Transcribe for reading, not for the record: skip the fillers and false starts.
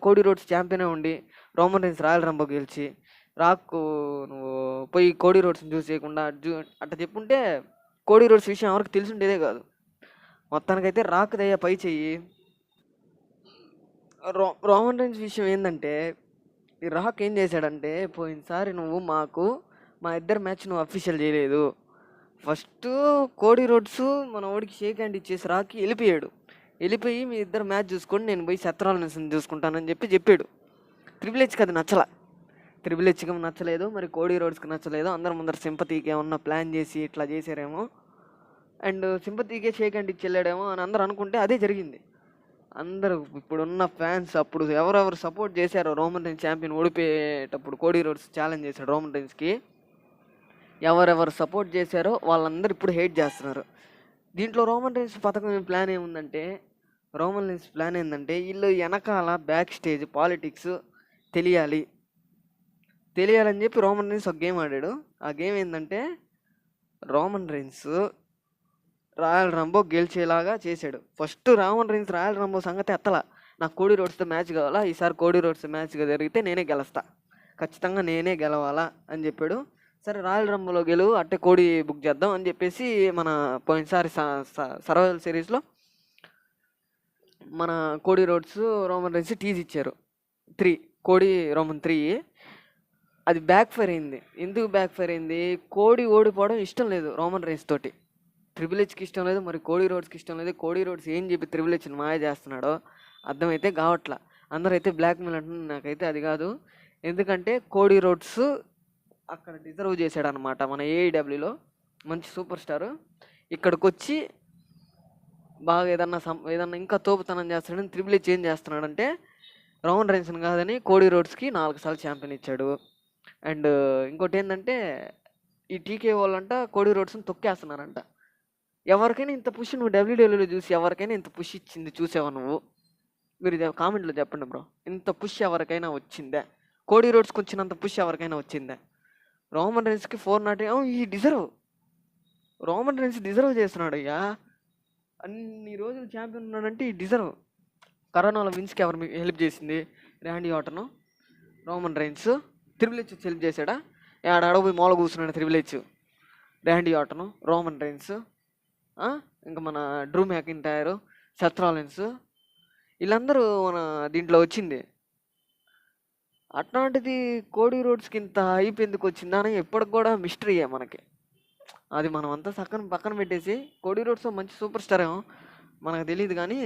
Cody roads ఛాంపియనే ఉండి Roman Reigns royal రంబో గెలిచి rock నువ్వు పోయి కోడీ రోడ్స్ని చూస్ చేయకుండా అట్లా చెప్పుంటే కోడీ రోడ్స్ విషయం ఎవరికి తెలిసిండేదే కాదు. మొత్తానికైతే రాక్ దయ్య పై చెయ్యి. రోమన్ రైన్స్ విషయం ఏంటంటే ఈ రాక్ ఏం చేశాడంటే, పోయినసారి నువ్వు మా ఇద్దరు మ్యాచ్ నువ్వు అఫీషియల్ చేయలేదు. ఫస్ట్ కోడీ రోడ్స్ మన ఓడికి షేక్ హ్యాండ్ ఇచ్చేసి రాక్కి వెళ్ళిపోయి మీ ఇద్దరు మ్యాచ్ చూసుకొని నేను పోయి శత్రుఘ్న చూసుకుంటానని చెప్పాడు. ట్రిపుల్ హెచ్కి అది నచ్చలా. ట్రిపుల్ హెచ్కి నచ్చలేదు, మరి కోడీ రోడ్స్కి నచ్చలేదు. అందరి ముందర సింపతికి ఏమన్నా ప్లాన్ చేసి ఇట్లా చేశారేమో, అండ్ సింపతికే షేక్ హ్యాండ్ ఇచ్చి వెళ్ళాడేమో అని అందరూ అనుకుంటే అదే జరిగింది. అందరూ ఇప్పుడున్న ఫ్యాన్స్ అప్పుడు ఎవరెవరు సపోర్ట్ చేశారో రోమన్ రైన్స్ ఛాంపియన్ ఓడిపోయేటప్పుడు కోడీ రోడ్స్ ఛాలెంజ్ చేశాడు రోమన్ రైన్స్కి, ఎవరెవరు సపోర్ట్ చేశారో వాళ్ళందరూ ఇప్పుడు హేట్ చేస్తున్నారు. దీంట్లో రోమన్ రైన్స్ ప్లాన్ ఏముందంటే, రోమన్ రైన్స్ ప్లాన్ ఏంటంటే వీళ్ళు వెనకాల బ్యాక్ స్టేజ్ పాలిటిక్స్ తెలియాలని చెప్పి రోమన్ రైన్స్ ఒక గేమ్ ఆడాడు. ఆ గేమ్ ఏంటంటే రోమన్ రైన్స్ రాయల్ రంబో గెలిచేలాగా చేశాడు. ఫస్ట్ రోమన్ రైన్స్ రాయల్ రంబో సంగతి ఎత్తలా. నాకు కోడీ రోడ్స్తో మ్యాచ్ కావాలా, ఈసారి కోడీ రోడ్స్ మ్యాచ్గా జరిగితే నేనే గెలుస్తా, ఖచ్చితంగా నేనే గెలవాలా అని చెప్పాడు. సరే రాయల్ రంబోలో గెలువు, అట్టే కోడీ బుక్ చేద్దాం అని చెప్పేసి మన పోయినసారి సర్వైవల్ సిరీస్లో మన Cody Rhodes Roman Reigns tease ఇచ్చారు 3 కోడీ రోమన్ 3. అది బ్యాక్ ఫైర్ అయింది. ఎందుకు బ్యాక్ ఫైర్ అయింది? కోడీ ఓడిపోవడం ఇష్టం లేదు రోమన్ రైన్స్ తోటి. ట్రిపుల్ హెచ్కి ఇష్టం లేదు, మరి కోడీ రోడ్స్కి ఇష్టం లేదు. కోడీ రోడ్స్ ఏం చెప్పి ట్రిపుల్ హెచ్ని మాయ చేస్తున్నాడో అర్థమైతే కావట్లా. అందరైతే బ్లాక్మెయిల్ అంటున్నారు. నాకైతే అది కాదు. ఎందుకంటే కోడీ రోడ్స్ అక్కడ డిజర్వ్ చేశాడు అనమాట. మన ఏఈడబ్ల్యూలో మంచి సూపర్ స్టార్ ఇక్కడికి వచ్చి బాగా ఏదన్నా ఇంకా తోపుతనం చేస్తాడని ట్రిపుల్ హెచ్ ఏం చేస్తున్నాడంటే రోమన్ రైన్స్ని కాదని కోడీ రోడ్స్కి 4 సార్లు ఛాంపియన్ ఇచ్చాడు. అండ్ ఇంకోటి ఏంటంటే ఈ టీకే వాళ్ళంట కోడీ రోడ్స్ని తొక్కేస్తున్నారంట. ఎవరికైనా ఇంత పుష్ నువ్వు డబ్ల్యూడబ్ల్యూలో చూసి ఎవరికైనా ఇంత పుష్ ఇచ్చింది చూసావా నువ్వు? మీరు కామెంట్లో చెప్పండి బ్రో. ఇంత పుష్ ఎవరికైనా వచ్చిందా? కోడీ రోడ్స్కి వచ్చినంత పుష్ ఎవరికైనా వచ్చిందా? రోమన్ రైన్స్కి 4-0 ఈ డిజర్వ్. రోమన్ రైన్స్ డిజర్వ్ చేస్తున్నాడు అయ్యా. అన్ని రోజులు ఛాంపియన్ ఉన్నాడంటే ఈ డిజర్వ్. కరోనాలో విన్స్కి ఎవరు హెల్ప్ చేసింది? Randy Orton. Roman Reigns triple H help చేశాడా? అడగపోయి మూల కూర్చున్నాడు triple H. Randy Orton, Roman Reigns, ఇంకా మన డ్రూ మ్యాకింటైర్, సెత్ రాలిన్స్, వీళ్ళందరూ మన దీంట్లో వచ్చింది. అట్లాంటిది కోడీ రోడ్స్కి ఇంత హైప్ ఎందుకు వచ్చిందా అని ఎప్పటికి కూడా మిస్టరీయే మనకి. అది మనం అంతా పక్కన పెట్టేసి కోడీ రోడ్స్ మంచి సూపర్ స్టార్ ఏమో మనకు తెలియదు కానీ